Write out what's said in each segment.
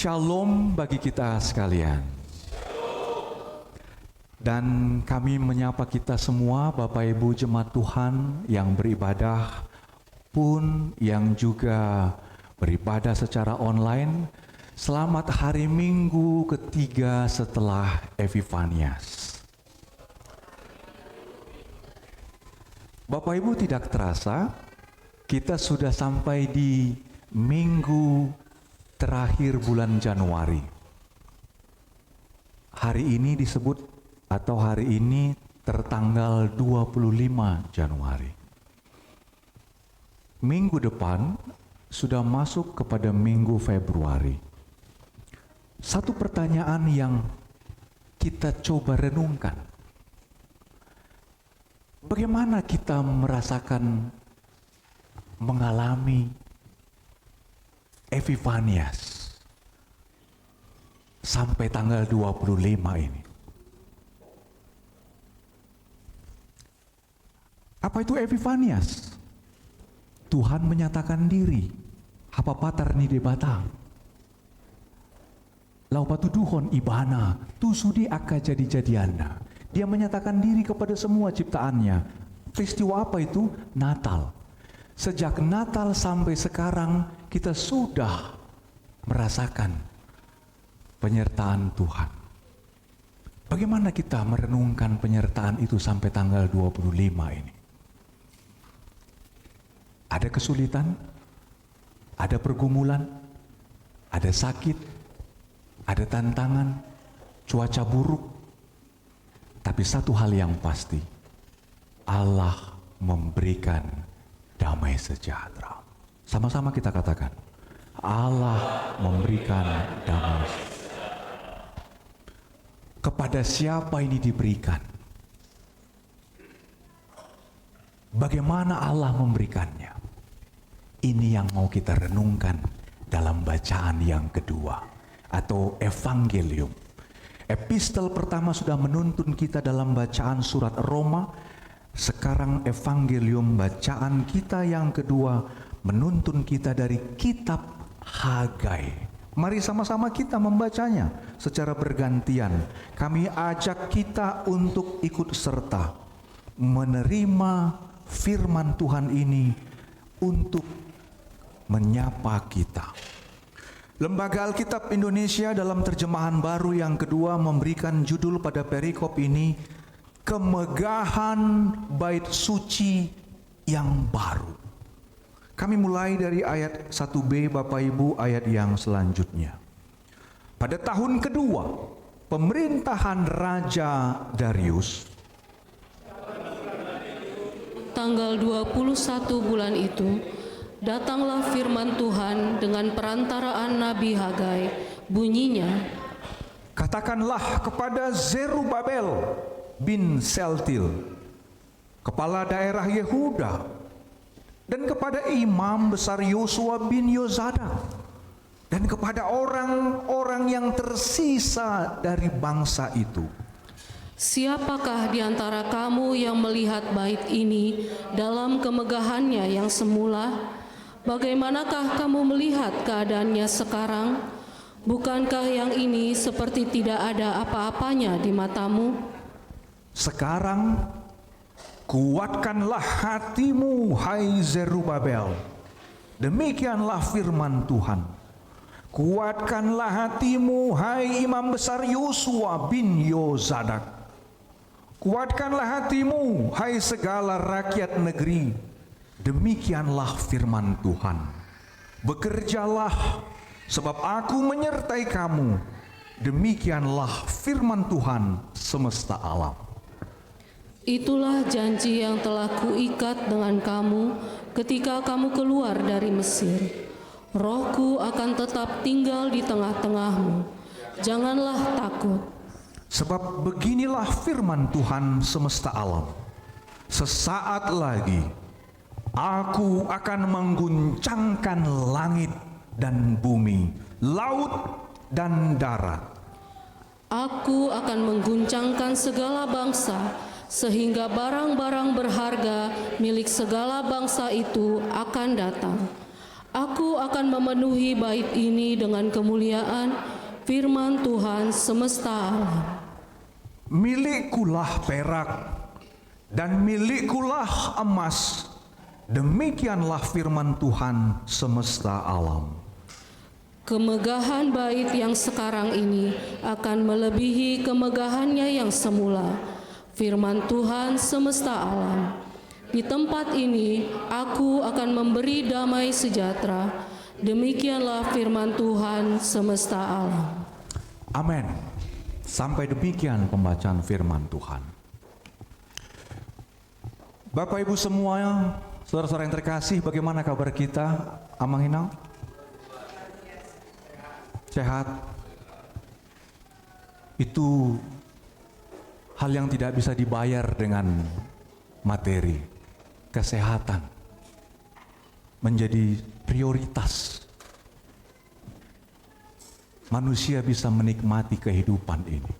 Shalom bagi kita sekalian. Dan kami menyapa kita semua, Bapak Ibu Jemaat Tuhan yang beribadah pun yang juga beribadah secara online. Selamat hari Minggu ketiga setelah Epifanias. Bapak Ibu, tidak terasa kita sudah sampai di minggu terakhir bulan Januari. Hari ini disebut atau hari ini tertanggal 25 Januari. Minggu depan sudah masuk kepada minggu Februari. Satu pertanyaan yang kita coba renungkan. Bagaimana kita merasakan mengalami Epifanias sampai tanggal 25 ini? Apa itu Epifanias? Tuhan menyatakan diri. Hapa patar ni debata. Lau patuduhon ibana, tu sudi aka jadi-jadiana. Dia menyatakan diri kepada semua ciptaannya. Peristiwa apa itu? Natal. Sejak Natal sampai sekarang kita sudah merasakan penyertaan Tuhan. Bagaimana kita merenungkan penyertaan itu sampai tanggal 25 ini? Ada kesulitan, ada pergumulan, ada sakit, ada tantangan, cuaca buruk. Tapi satu hal yang pasti, Allah memberikan damai sejahtera. Sama-sama kita katakan, Allah memberikan damai sejahtera. Kepada siapa ini diberikan? Bagaimana Allah memberikannya? Ini yang mau kita renungkan dalam bacaan yang kedua atau Evangelium. Epistel pertama sudah menuntun kita dalam bacaan surat Roma. Sekarang Evangelium, bacaan kita yang kedua, menuntun kita dari kitab Hagai. Mari sama-sama kita membacanya secara bergantian. Kami ajak kita untuk ikut serta menerima firman Tuhan ini untuk menyapa kita. Lembaga Alkitab Indonesia dalam terjemahan baru yang kedua memberikan judul pada perikop ini, Kemegahan Bait Suci yang Baru. Kami mulai dari ayat 1b Bapak Ibu, ayat yang selanjutnya. Pada tahun kedua pemerintahan Raja Darius, tanggal 21 bulan itu, datanglah firman Tuhan dengan perantaraan Nabi Hagai. Bunyinya, katakanlah kepada Zerubabel bin Seltil, kepala daerah Yehuda, dan kepada imam besar Yosua bin Yozadak, dan kepada orang-orang yang tersisa dari bangsa itu. siapakah di antara kamu yang melihat bait ini dalam kemegahannya yang semula? Bagaimanakah kamu melihat keadaannya sekarang? Bukankah yang ini seperti tidak ada apa-apanya di matamu? Sekarang kuatkanlah hatimu, hai Zerubabel. Demikianlah firman Tuhan. Kuatkanlah hatimu, hai imam besar Yosua bin Yozadak. Kuatkanlah hatimu, hai segala rakyat negeri. Demikianlah firman Tuhan. Bekerjalah, sebab aku menyertai kamu. Demikianlah firman Tuhan semesta alam. Itulah janji yang telah kuikat dengan kamu ketika kamu keluar dari Mesir. Rohku akan tetap tinggal di tengah-tengahmu. Janganlah takut. Sebab beginilah firman Tuhan semesta alam. Sesaat lagi aku akan mengguncangkan langit dan bumi, laut dan darat. Aku akan mengguncangkan segala bangsa, sehingga barang-barang berharga milik segala bangsa itu akan datang. Aku akan memenuhi bait ini dengan kemuliaan firman Tuhan semesta alam. Milikkulah perak dan milikkulah emas. Demikianlah firman Tuhan semesta alam. Kemegahan bait yang sekarang ini akan melebihi kemegahannya yang semula. Firman Tuhan semesta alam. Di tempat ini aku akan memberi damai sejahtera. Demikianlah firman Tuhan semesta alam. Amin. Sampai demikian pembacaan firman Tuhan. Bapak Ibu semua, saudara-saudara yang terkasih, bagaimana kabar kita? Amang Hinang? Sehat? Itu hal yang tidak bisa dibayar dengan materi. Kesehatan menjadi prioritas. Manusia bisa menikmati kehidupan ini.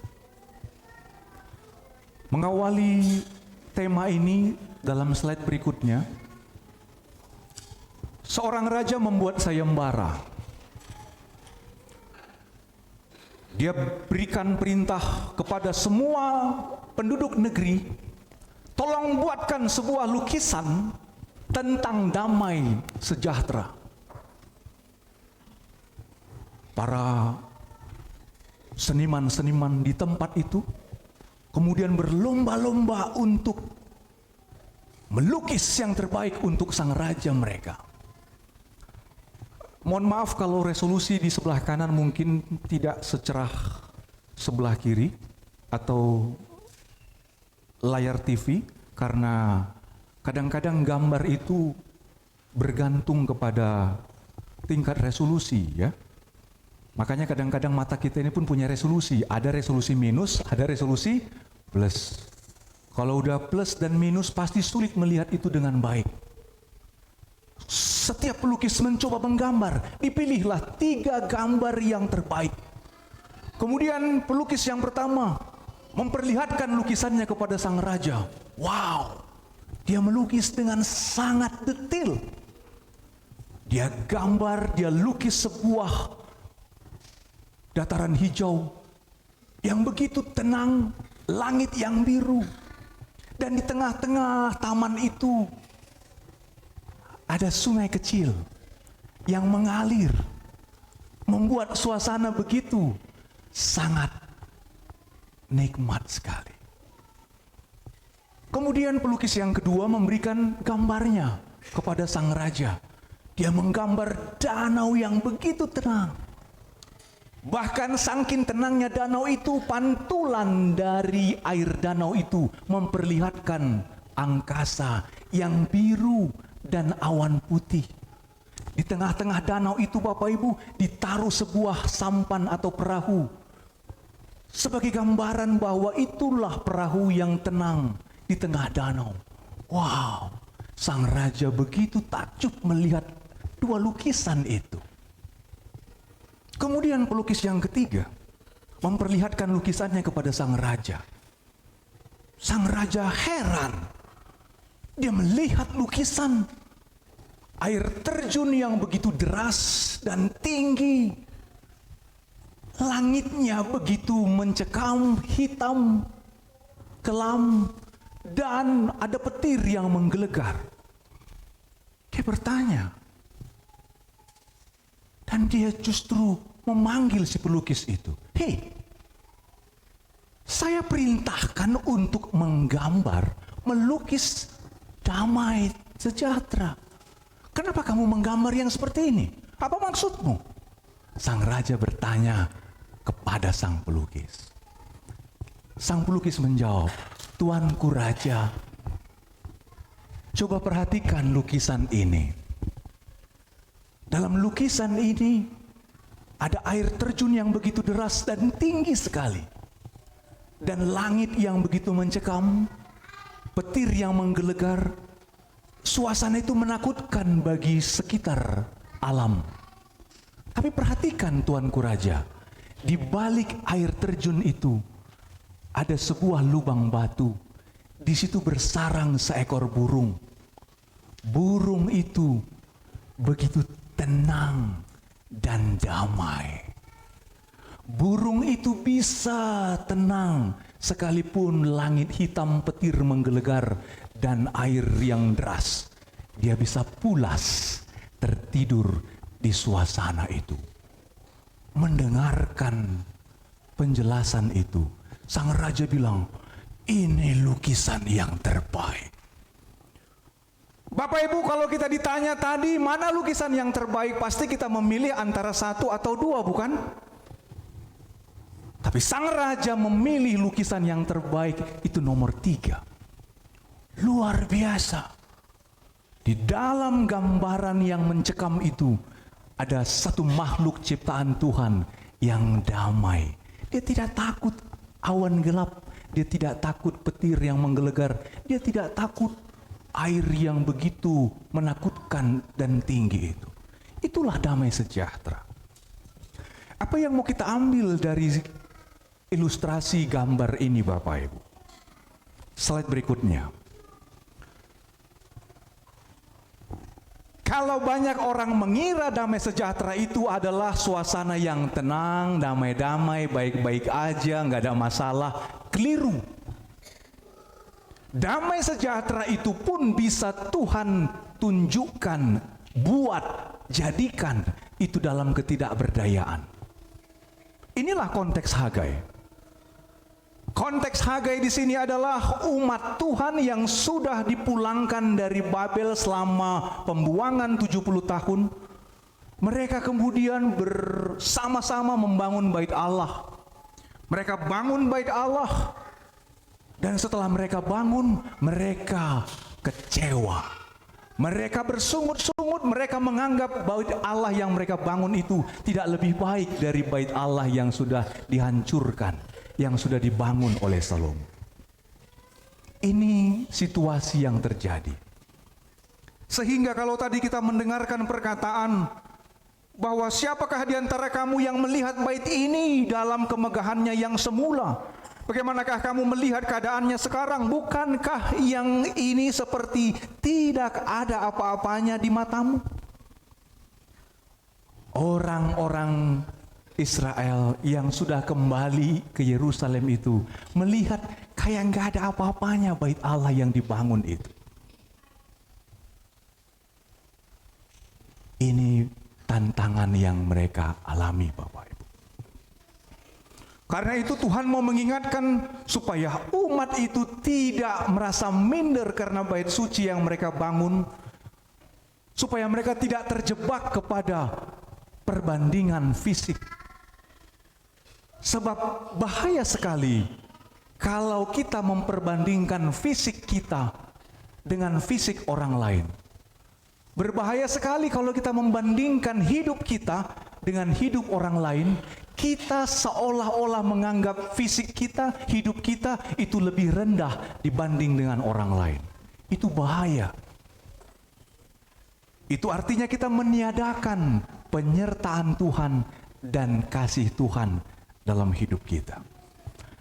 Mengawali tema ini dalam slide berikutnya, seorang raja membuat sayembara. Dia berikan perintah kepada semua penduduk negeri, tolong buatkan sebuah lukisan tentang damai sejahtera. Para seniman-seniman di tempat itu kemudian berlomba-lomba untuk melukis yang terbaik untuk sang raja mereka. Mohon maaf kalau resolusi di sebelah kanan mungkin tidak secerah sebelah kiri atau layar TV, karena kadang-kadang gambar itu bergantung kepada tingkat resolusi ya. Makanya kadang-kadang mata kita ini pun punya resolusi. Ada resolusi minus, ada resolusi plus. Kalau udah plus dan minus pasti sulit melihat itu dengan baik. Setiap pelukis mencoba menggambar. Dipilihlah 3 gambar yang terbaik. Kemudian pelukis yang pertama memperlihatkan lukisannya kepada sang raja. Wow, dia melukis dengan sangat detail. Dia gambar, dia lukis sebuah dataran hijau yang begitu tenang, langit yang biru. Dan di tengah-tengah taman itu ada sungai kecil yang mengalir, membuat suasana begitu sangat nikmat sekali. Kemudian pelukis yang kedua memberikan gambarnya kepada sang raja. Dia menggambar danau yang begitu tenang. Bahkan saking tenangnya danau itu, pantulan dari air danau itu memperlihatkan angkasa yang biru dan awan putih. Di tengah-tengah danau itu Bapak Ibu ditaruh sebuah sampan atau perahu, sebagai gambaran bahwa itulah perahu yang tenang di tengah danau. Wow, sang raja begitu takjub melihat 2 lukisan itu. Kemudian pelukis yang ketiga memperlihatkan lukisannya kepada sang raja. Sang raja heran. Dia melihat lukisan air terjun yang begitu deras dan tinggi. Langitnya begitu mencekam, hitam, kelam, dan ada petir yang menggelegar. Dia bertanya, dan dia justru memanggil si pelukis itu. Hei, saya perintahkan untuk menggambar, melukis damai sejahtera. Kenapa kamu menggambar yang seperti ini? Apa maksudmu? Sang raja bertanya kepada sang pelukis. Sang pelukis menjawab, Tuanku raja, coba perhatikan lukisan ini. Dalam lukisan ini ada air terjun yang begitu deras dan tinggi sekali. Dan langit yang begitu mencekam, petir yang menggelegar. Suasana itu menakutkan bagi sekitar alam. Tapi perhatikan Tuanku Raja, di balik air terjun itu ada sebuah lubang batu. Di situ bersarang seekor burung. Burung itu begitu tenang dan damai. Burung itu bisa tenang sekalipun langit hitam petir menggelegar dan air yang deras. Dia bisa pulas tertidur di suasana itu. Mendengarkan penjelasan itu, sang raja bilang, ini lukisan yang terbaik. Bapak Ibu, kalau kita ditanya tadi mana lukisan yang terbaik, pasti kita memilih antara satu atau dua, bukan? Tapi sang raja memilih lukisan yang terbaik, itu nomor 3. Luar biasa. Di dalam gambaran yang mencekam itu, ada satu makhluk ciptaan Tuhan yang damai. Dia tidak takut awan gelap, dia tidak takut petir yang menggelegar, dia tidak takut air yang begitu menakutkan dan tinggi itu. Itulah damai sejahtera. Apa yang mau kita ambil dari ilustrasi gambar ini Bapak Ibu? Slide berikutnya. Kalau banyak orang mengira damai sejahtera itu adalah suasana yang tenang, damai-damai, baik-baik aja, nggak ada masalah, keliru. Damai sejahtera itu pun bisa Tuhan tunjukkan, buat, jadikan itu dalam ketidakberdayaan. Inilah konteks Hagai. Konteks Hagai di sini adalah umat Tuhan yang sudah dipulangkan dari Babel selama pembuangan 70 tahun. Mereka kemudian bersama-sama membangun bait Allah. Mereka bangun bait Allah. Dan setelah mereka bangun, mereka kecewa. Mereka bersungut-sungut, mereka menganggap bait Allah yang mereka bangun itu tidak lebih baik dari bait Allah yang sudah dihancurkan, yang sudah dibangun oleh Salomo. Ini situasi yang terjadi. Sehingga kalau tadi kita mendengarkan perkataan bahwa siapakah di antara kamu yang melihat bait ini dalam kemegahannya yang semula? Bagaimanakah kamu melihat keadaannya sekarang? Bukankah yang ini seperti tidak ada apa-apanya di matamu? Orang-orang Israel yang sudah kembali ke Yerusalem itu melihat kayak nggak ada apa-apanya bait Allah yang dibangun itu. Ini tantangan yang mereka alami, Bapak Ibu. Karena itu Tuhan mau mengingatkan supaya umat itu tidak merasa minder karena bait suci yang mereka bangun, supaya mereka tidak terjebak kepada perbandingan fisik. Sebab bahaya sekali kalau kita memperbandingkan fisik kita dengan fisik orang lain. Berbahaya sekali kalau kita membandingkan hidup kita dengan hidup orang lain. Kita seolah-olah menganggap fisik kita, hidup kita itu lebih rendah dibanding dengan orang lain. Itu bahaya. Itu artinya kita meniadakan penyertaan Tuhan dan kasih Tuhan dalam hidup kita.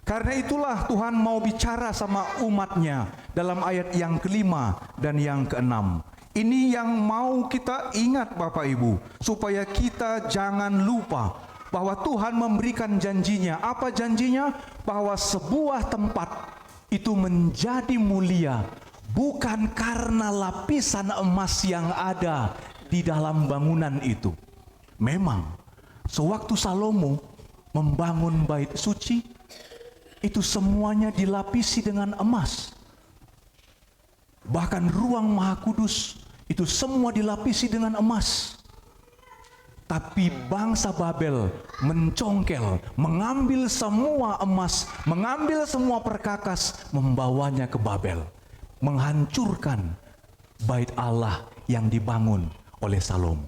Karena itulah Tuhan mau bicara sama umatnya dalam ayat yang kelima dan yang keenam. Ini yang mau kita ingat Bapak Ibu, supaya kita jangan lupa bahwa Tuhan memberikan janjinya. Apa janjinya? Bahwa sebuah tempat itu menjadi mulia bukan karena lapisan emas yang ada di dalam bangunan itu. Memang sewaktu Salomo membangun bait suci, itu semuanya dilapisi dengan emas. Bahkan ruang Maha Kudus itu semua dilapisi dengan emas. Tapi bangsa Babel mencongkel, mengambil semua emas, mengambil semua perkakas, membawanya ke Babel, menghancurkan bait Allah yang dibangun oleh Salomo.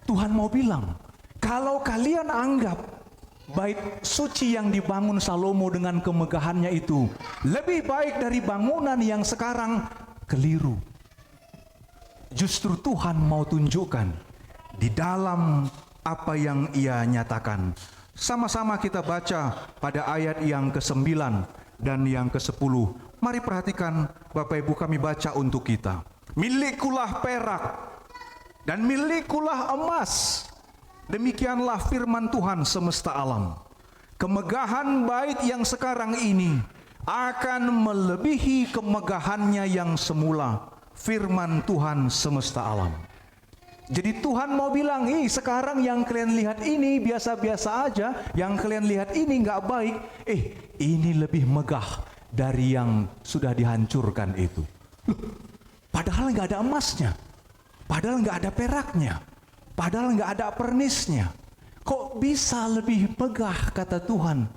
Tuhan mau bilang, kalau kalian anggap bait suci yang dibangun Salomo dengan kemegahannya itu lebih baik dari bangunan yang sekarang, keliru. Justru Tuhan mau tunjukkan di dalam apa yang Ia nyatakan. Sama-sama kita baca pada ayat yang ke-9 dan yang ke-10. Mari perhatikan Bapak Ibu, kami baca untuk kita. Milikkulah perak dan milikulah emas. Demikianlah firman Tuhan semesta alam. Kemegahan bait yang sekarang ini akan melebihi kemegahannya yang semula. Firman Tuhan semesta alam. Jadi Tuhan mau bilang, sekarang yang kalian lihat ini biasa-biasa aja, yang kalian lihat ini nggak baik, ini lebih megah dari yang sudah dihancurkan itu. Loh, padahal nggak ada emasnya, padahal nggak ada peraknya, padahal nggak ada pernisnya. Kok bisa lebih megah, kata Tuhan?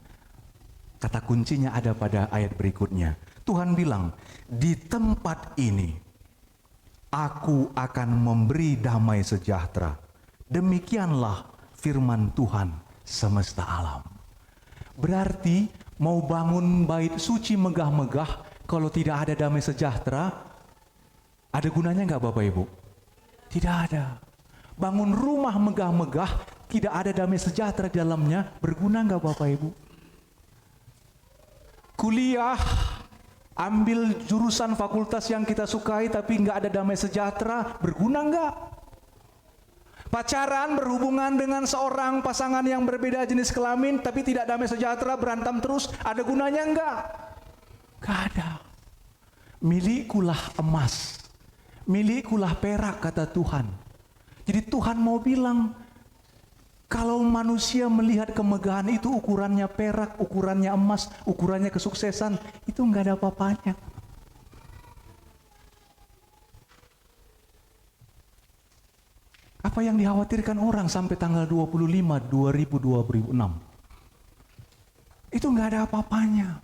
Kata kuncinya ada pada ayat berikutnya. Tuhan bilang, di tempat ini aku akan memberi damai sejahtera. Demikianlah firman Tuhan semesta alam. Berarti mau bangun bait suci megah-megah, kalau tidak ada damai sejahtera, ada gunanya nggak Bapak Ibu? Tidak ada. Bangun rumah megah-megah, tidak ada damai sejahtera di dalamnya, berguna nggak Bapak Ibu? Kuliah, ambil jurusan fakultas yang kita sukai tapi nggak ada damai sejahtera, berguna nggak? Pacaran, berhubungan dengan seorang pasangan yang berbeda jenis kelamin tapi tidak damai sejahtera, berantem terus, ada gunanya nggak? Nggak ada. Milikulah emas, milikulah perak, kata Tuhan. Jadi Tuhan mau bilang, kalau manusia melihat kemegahan itu ukurannya perak, ukurannya emas, ukurannya kesuksesan, itu nggak ada apa-apanya. Apa yang dikhawatirkan orang sampai tanggal 25, 2026? Itu nggak ada apa-apanya.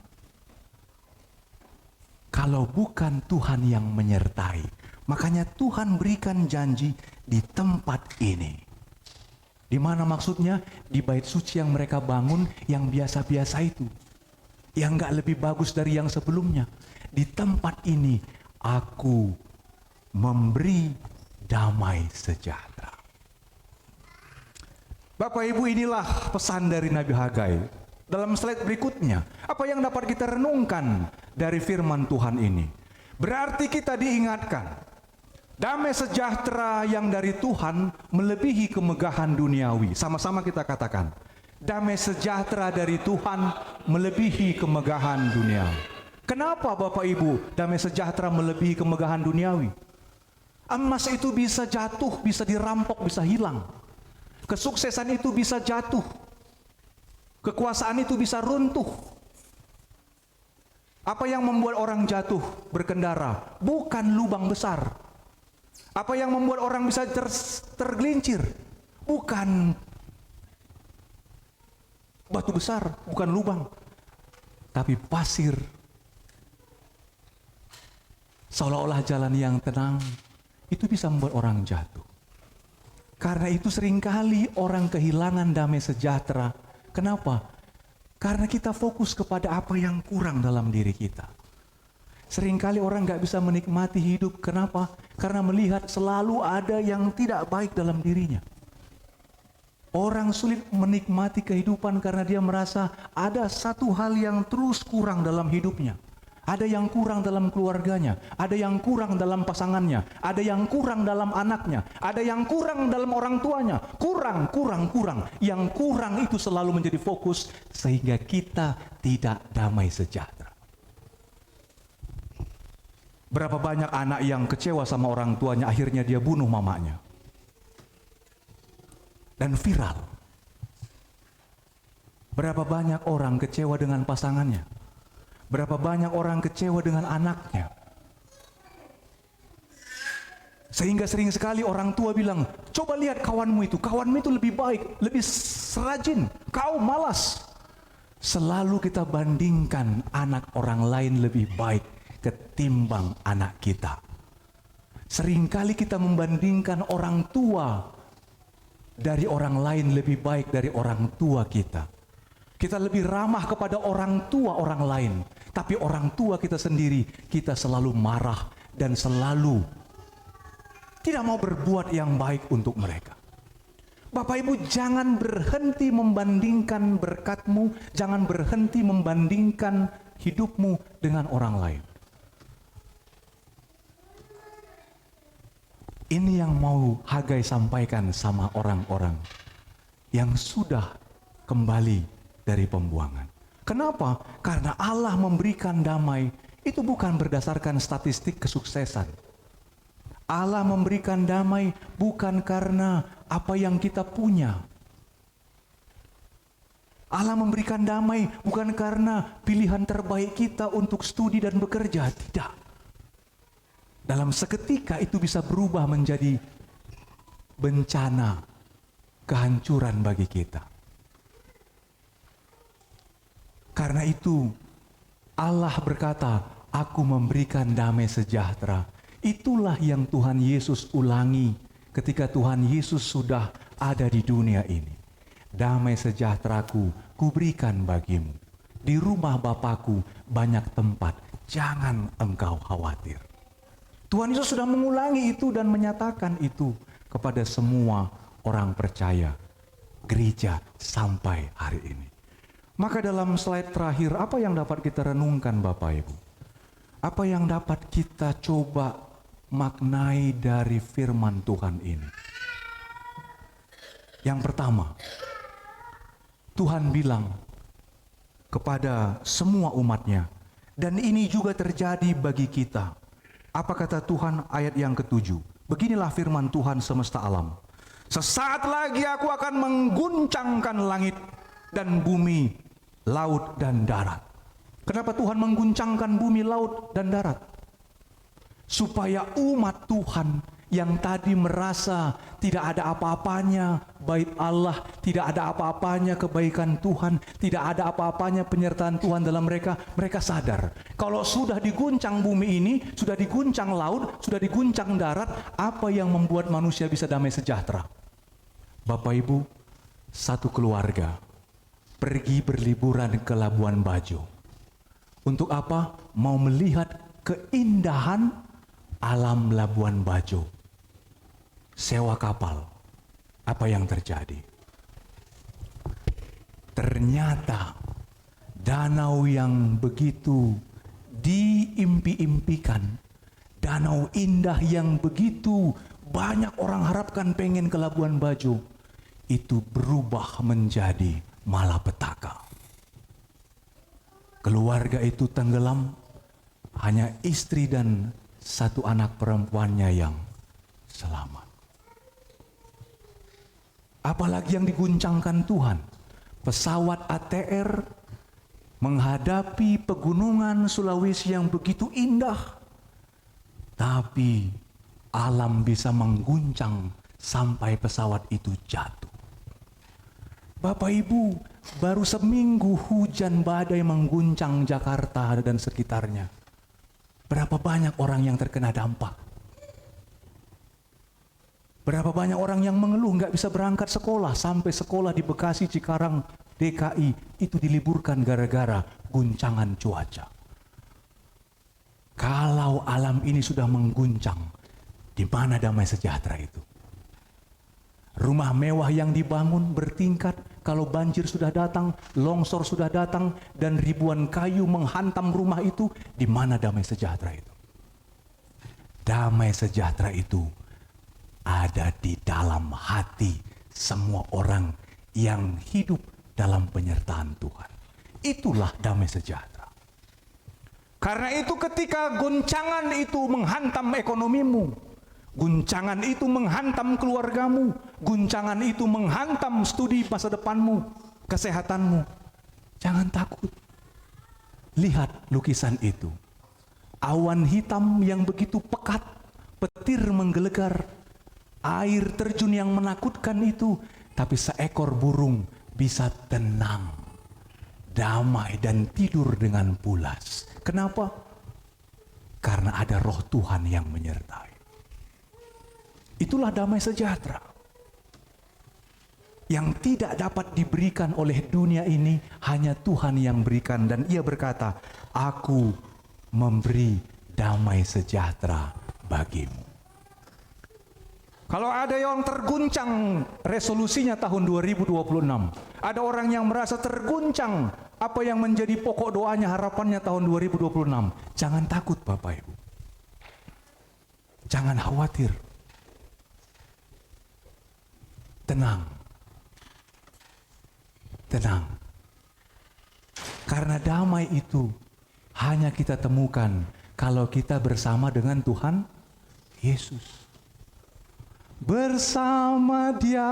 Kalau bukan Tuhan yang menyertai. Makanya Tuhan berikan janji di tempat ini. Di mana maksudnya? Di bait suci yang mereka bangun yang biasa-biasa itu. Yang gak lebih bagus dari yang sebelumnya. Di tempat ini aku memberi damai sejahtera. Bapak Ibu, inilah pesan dari Nabi Hagai. Dalam slide berikutnya, apa yang dapat kita renungkan dari firman Tuhan ini? Berarti kita diingatkan, damai sejahtera yang dari Tuhan melebihi kemegahan duniawi. Sama-sama kita katakan, damai sejahtera dari Tuhan melebihi kemegahan duniawi. Kenapa Bapak Ibu damai sejahtera melebihi kemegahan duniawi? Emas itu bisa jatuh, bisa dirampok, bisa hilang. Kesuksesan itu bisa jatuh. Kekuasaan itu bisa runtuh. Apa yang membuat orang jatuh berkendara? Bukan lubang besar. Apa yang membuat orang bisa tergelincir? Bukan batu besar, bukan lubang, tapi pasir. Seolah-olah jalan yang tenang, itu bisa membuat orang jatuh. Karena itu seringkali orang kehilangan damai sejahtera. Kenapa? Karena kita fokus kepada apa yang kurang dalam diri kita. Seringkali orang gak bisa menikmati hidup. Kenapa? Karena melihat selalu ada yang tidak baik dalam dirinya. Orang sulit menikmati kehidupan karena dia merasa ada satu hal yang terus kurang dalam hidupnya. Ada yang kurang dalam keluarganya, ada yang kurang dalam pasangannya, ada yang kurang dalam anaknya, ada yang kurang dalam orang tuanya. Kurang. Yang kurang itu selalu menjadi fokus sehingga kita tidak damai sejahtera. Berapa banyak anak yang kecewa sama orang tuanya, akhirnya dia bunuh mamanya. Dan viral. Berapa banyak orang kecewa dengan pasangannya. Berapa banyak orang kecewa dengan anaknya. Sehingga sering sekali orang tua bilang, coba lihat kawanmu itu lebih baik, lebih rajin, kau malas. Selalu kita bandingkan anak orang lain lebih baik ketimbang anak kita. Seringkali kita membandingkan orang tua dari orang lain lebih baik dari orang tua kita. Kita lebih ramah kepada orang tua orang lain. Tapi orang tua kita sendiri, kita selalu marah dan selalu tidak mau berbuat yang baik untuk mereka. Bapak Ibu, jangan berhenti membandingkan berkatmu, jangan berhenti membandingkan hidupmu dengan orang lain. Ini yang mau Hagai sampaikan sama orang-orang yang sudah kembali dari pembuangan. Kenapa? Karena Allah memberikan damai itu bukan berdasarkan statistik kesuksesan. Allah memberikan damai bukan karena apa yang kita punya. Allah memberikan damai bukan karena pilihan terbaik kita untuk studi dan bekerja. Tidak. Dalam seketika itu bisa berubah menjadi bencana, kehancuran bagi kita. Karena itu Allah berkata, aku memberikan damai sejahtera. Itulah yang Tuhan Yesus ulangi ketika Tuhan Yesus sudah ada di dunia ini. Damai sejahteraku kuberikan bagimu. Di rumah Bapakku banyak tempat, jangan engkau khawatir. Tuhan Yesus sudah mengulangi itu dan menyatakan itu kepada semua orang percaya gereja sampai hari ini. Maka dalam slide terakhir, apa yang dapat kita renungkan Bapak Ibu? Apa yang dapat kita coba maknai dari firman Tuhan ini? Yang pertama, Tuhan bilang kepada semua umatnya, dan ini juga terjadi bagi kita. Apa kata Tuhan ayat yang ke-7? Beginilah firman Tuhan semesta alam. Sesaat lagi aku akan mengguncangkan langit dan bumi, laut dan darat. Kenapa Tuhan mengguncangkan bumi, laut dan darat? Supaya umat Tuhan yang tadi merasa tidak ada apa-apanya bait Allah, tidak ada apa-apanya kebaikan Tuhan, tidak ada apa-apanya penyertaan Tuhan dalam mereka, mereka sadar kalau sudah diguncang bumi ini, sudah diguncang laut, sudah diguncang darat, apa yang membuat manusia bisa damai sejahtera? Bapak Ibu, satu keluarga pergi berliburan ke Labuan Bajo. Untuk apa? Mau melihat keindahan alam Labuan Bajo. Sewa kapal. Apa yang terjadi? Ternyata danau yang begitu diimpi-impikan, danau indah yang begitu banyak orang harapkan pengen ke Labuan Bajo, itu berubah menjadi malapetaka. Keluarga itu tenggelam, hanya istri dan satu anak perempuannya yang selamat. Apalagi yang diguncangkan Tuhan, pesawat ATR menghadapi pegunungan Sulawesi yang begitu indah, tapi alam bisa mengguncang sampai pesawat itu jatuh. Bapak Ibu, baru seminggu hujan badai mengguncang Jakarta dan sekitarnya. Berapa banyak orang yang terkena dampak? Berapa banyak orang yang mengeluh nggak bisa berangkat sekolah, sampai sekolah di Bekasi, Cikarang, DKI itu diliburkan gara-gara guncangan cuaca. Kalau alam ini sudah mengguncang, di mana damai sejahtera itu? Rumah mewah yang dibangun bertingkat, kalau banjir sudah datang, longsor sudah datang, dan ribuan kayu menghantam rumah itu, di mana damai sejahtera itu? Damai sejahtera itu ada di dalam hati semua orang yang hidup dalam penyertaan Tuhan. Itulah damai sejahtera. Karena itu ketika guncangan itu menghantam ekonomimu, guncangan itu menghantam keluargamu, guncangan itu menghantam studi masa depanmu, kesehatanmu, jangan takut. Lihat lukisan itu. Awan hitam yang begitu pekat, petir menggelegar, air terjun yang menakutkan itu, tapi seekor burung bisa tenang, damai dan tidur dengan pulas. Kenapa? Karena ada roh Tuhan yang menyertai. Itulah damai sejahtera yang tidak dapat diberikan oleh dunia ini, hanya Tuhan yang berikan. Dan Ia berkata, aku memberi damai sejahtera bagimu. Kalau ada yang terguncang resolusinya tahun 2026, ada orang yang merasa terguncang apa yang menjadi pokok doanya, harapannya tahun 2026, jangan takut Bapak Ibu. Jangan khawatir. tenang. Tenang. Karena damai itu hanya kita temukan kalau kita bersama dengan Tuhan Yesus. Bersama Dia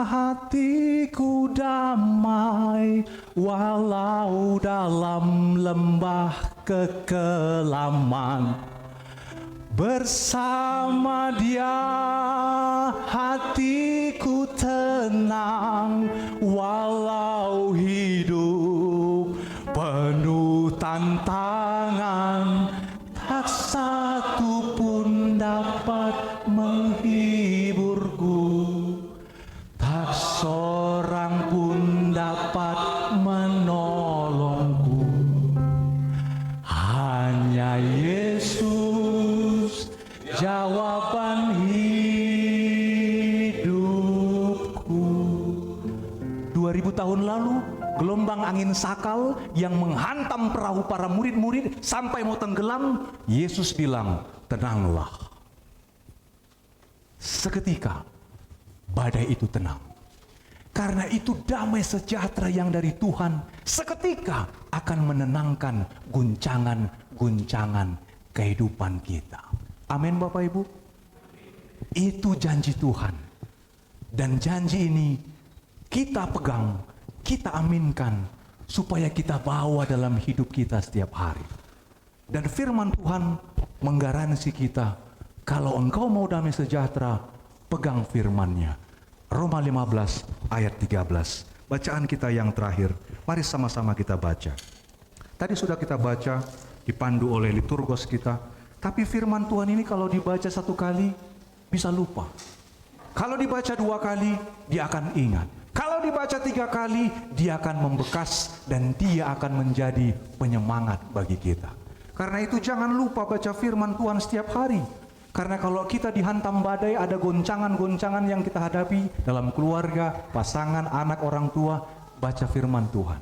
hatiku damai, walau dalam lembah kekelaman. Bersama Dia hatiku tenang, walau hidup penuh tantangan. Tak satu pun dapat menghiburku, tak seorang pun dapat menolongku. Hanya Yesus jawaban hidupku. 2000 tahun lalu, gelombang angin sakal yang menghantam perahu para murid-murid sampai mau tenggelam, Yesus bilang, tenanglah. Seketika badai itu tenang. Karena itu damai sejahtera yang dari Tuhan seketika akan menenangkan guncangan-guncangan kehidupan kita. Amin Bapak Ibu. Itu janji Tuhan. Dan janji ini kita pegang, kita aminkan, supaya kita bawa dalam hidup kita setiap hari. Dan firman Tuhan menggaransi kita, kalau engkau mau damai sejahtera, pegang firman-Nya. Roma 15 ayat 13. Bacaan kita yang terakhir, mari sama-sama kita baca. Tadi sudah kita baca, dipandu oleh liturgos kita, tapi firman Tuhan ini kalau dibaca satu kali, bisa lupa. Kalau dibaca 2 kali, dia akan ingat. Kalau dibaca 3 kali, dia akan membekas dan dia akan menjadi penyemangat bagi kita. Karena itu jangan lupa baca firman Tuhan setiap hari. Karena kalau kita dihantam badai, ada goncangan-goncangan yang kita hadapi dalam keluarga, pasangan, anak, orang tua, baca firman Tuhan.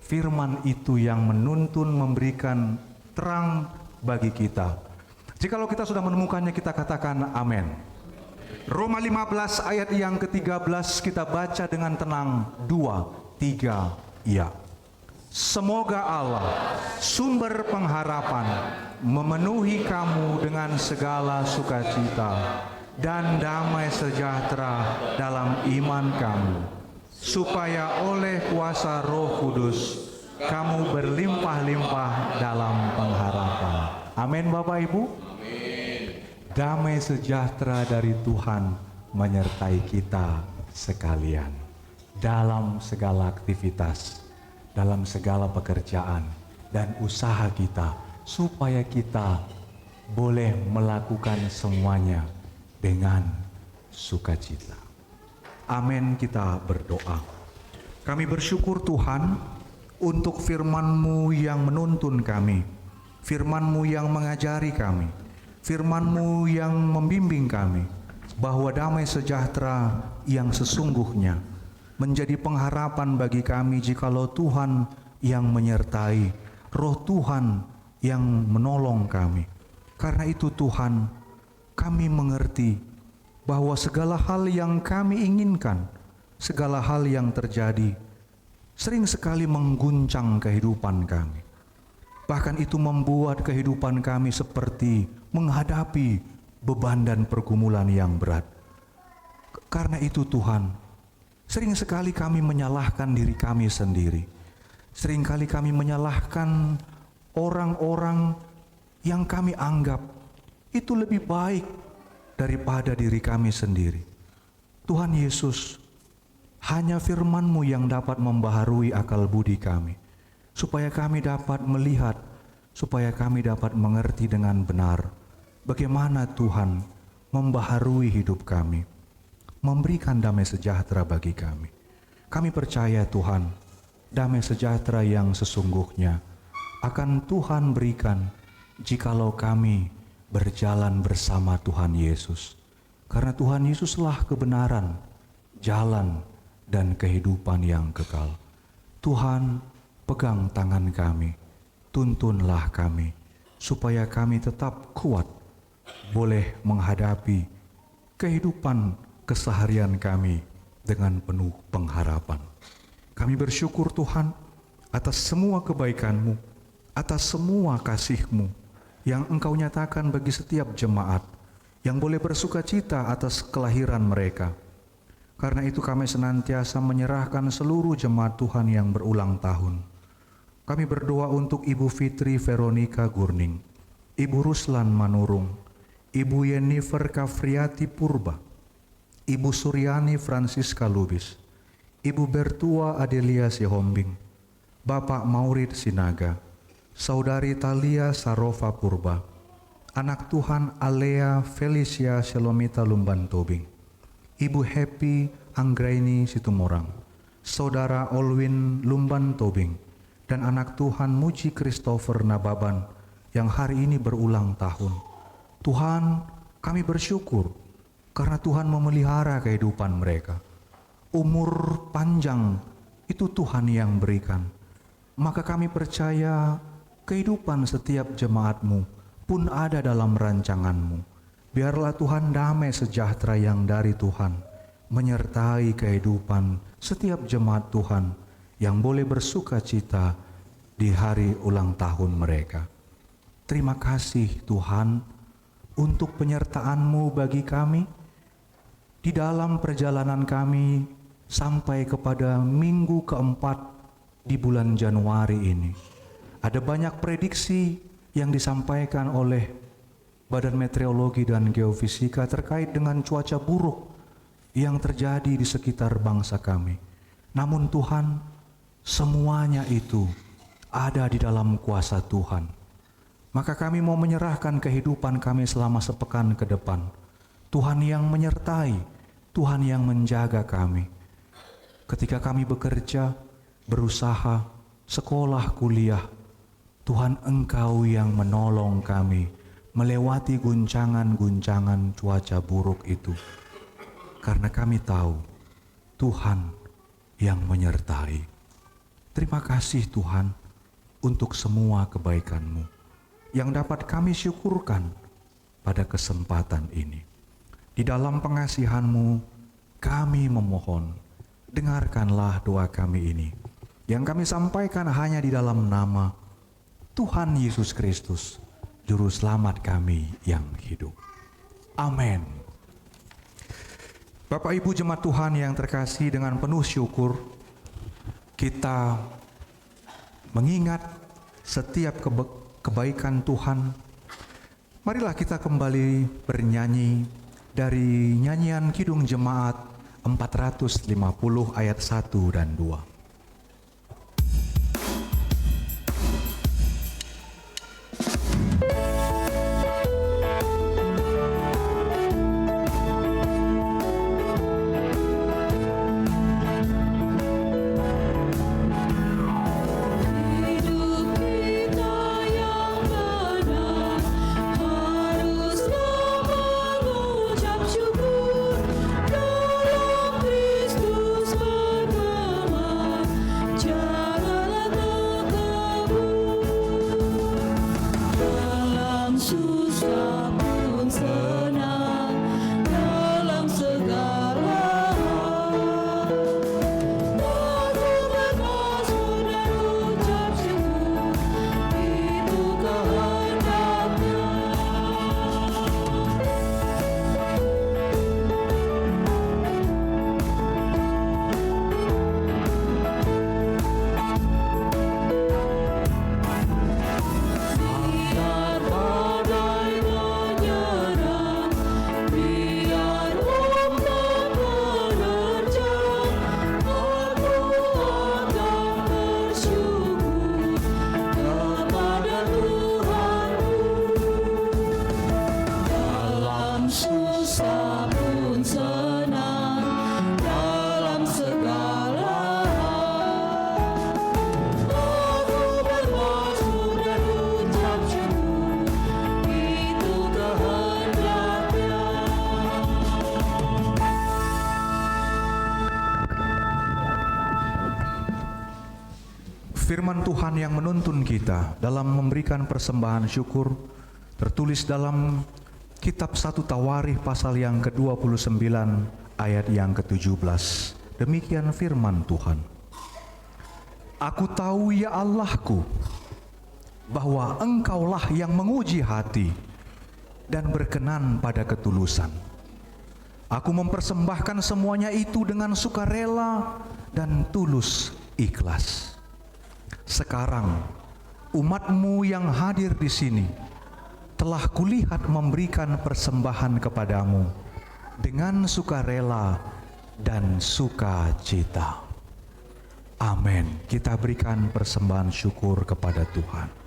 Firman itu yang menuntun, memberikan terang bagi kita. Jikalau kita sudah menemukannya, kita katakan amin. Roma 15 ayat yang ke-13 kita baca dengan tenang. 2, 3, ya. Semoga Allah, sumber pengharapan, memenuhi kamu dengan segala sukacita dan damai sejahtera dalam iman kamu, supaya oleh kuasa Roh Kudus kamu berlimpah-limpah dalam pengharapan. Amin Bapak Ibu. Damai sejahtera dari Tuhan menyertai kita sekalian dalam segala aktivitas, dalam segala pekerjaan dan usaha kita, supaya kita boleh melakukan semuanya dengan sukacita. Amin, kita berdoa. Kami bersyukur Tuhan untuk firman-Mu yang menuntun kami, firman-Mu yang mengajari kami, firman-Mu yang membimbing kami, bahwa damai sejahtera yang sesungguhnya menjadi pengharapan bagi kami jikalau Tuhan yang menyertai, Roh Tuhan yang menolong kami. Karena itu Tuhan, kami mengerti bahwa segala hal yang kami inginkan, segala hal yang terjadi, sering sekali mengguncang kehidupan kami. Bahkan itu membuat kehidupan kami seperti menghadapi beban dan pergumulan yang berat. Karena itu Tuhan, sering sekali kami menyalahkan diri kami sendiri. Sering kali kami menyalahkan orang-orang yang kami anggap itu lebih baik daripada diri kami sendiri. Tuhan Yesus, hanya firman-Mu yang dapat membaharui akal budi kami, supaya kami dapat melihat, supaya kami dapat mengerti dengan benar bagaimana Tuhan membaharui hidup kami, memberikan damai sejahtera bagi kami. Kami percaya Tuhan, damai sejahtera yang sesungguhnya akan Tuhan berikan jikalau kami berjalan bersama Tuhan Yesus. Karena Tuhan Yesuslah kebenaran, jalan, dan kehidupan yang kekal. Tuhan, pegang tangan kami, tuntunlah kami, supaya kami tetap kuat, boleh menghadapi kehidupan keseharian kami dengan penuh pengharapan. Kami bersyukur Tuhan atas semua kebaikan-Mu, atas semua kasih-Mu yang Engkau nyatakan bagi setiap jemaat yang boleh bersuka cita atas kelahiran mereka. Karena itu kami senantiasa menyerahkan seluruh jemaat Tuhan yang berulang tahun. Kami berdoa untuk Ibu Fitri Veronica Gurning, Ibu Ruslan Manurung, Ibu Yennifer Kafriati Purba, Ibu Suryani Francisca Lubis, Ibu Bertua Adelia Sihombing, Bapak Maurid Sinaga, Saudari Talia Sarofa Purba, anak Tuhan Alea Felicia Shalomita Lumban Tobing, Ibu Happy Anggraini Situmorang, Saudara Olwin Lumban Tobing, dan anak Tuhan Muji Christopher Nababan yang hari ini berulang tahun. Tuhan, kami bersyukur karena Tuhan memelihara kehidupan mereka. Umur panjang itu Tuhan yang berikan. Maka kami percaya kehidupan setiap jemaat-Mu pun ada dalam rancangan-Mu. Biarlah Tuhan damai sejahtera yang dari Tuhan menyertai kehidupan setiap jemaat Tuhan yang boleh bersuka cita di hari ulang tahun mereka. Terima kasih Tuhan untuk penyertaan-Mu bagi kami di dalam perjalanan kami sampai kepada minggu keempat di bulan Januari ini. Ada banyak prediksi yang disampaikan oleh Badan Meteorologi dan Geofisika terkait dengan cuaca buruk yang terjadi di sekitar bangsa kami. Namun Tuhan, semuanya itu ada di dalam kuasa Tuhan. Maka kami mau menyerahkan kehidupan kami selama sepekan ke depan. Tuhan yang menyertai, Tuhan yang menjaga kami. Ketika kami bekerja, berusaha, sekolah, kuliah, Tuhan Engkau yang menolong kami melewati guncangan-guncangan cuaca buruk itu. Karena kami tahu Tuhan yang menyertai. Terima kasih Tuhan untuk semua kebaikan-Mu yang dapat kami syukurkan pada kesempatan ini. Di dalam pengasihan-Mu kami memohon, dengarkanlah doa kami ini yang kami sampaikan hanya di dalam nama Tuhan Yesus Kristus, Juru Selamat kami yang hidup. Amin. Bapak Ibu jemaat Tuhan yang terkasih, dengan penuh syukur kita mengingat setiap kebaikan Tuhan. Marilah kita kembali bernyanyi dari nyanyian Kidung Jemaat 450 ayat 1 dan 2. Firman Tuhan yang menuntun kita dalam memberikan persembahan syukur tertulis dalam kitab 1 Tawarikh pasal yang ke-29 ayat yang ke-17. Demikian firman Tuhan. Aku tahu ya Allahku, bahwa Engkaulah yang menguji hati dan berkenan pada ketulusan. Aku mempersembahkan semuanya itu dengan sukarela dan tulus ikhlas. Sekarang umat-Mu yang hadir di sini telah kulihat memberikan persembahan kepadamu dengan sukarela dan sukacita. Amin. Kita berikan persembahan syukur kepada Tuhan.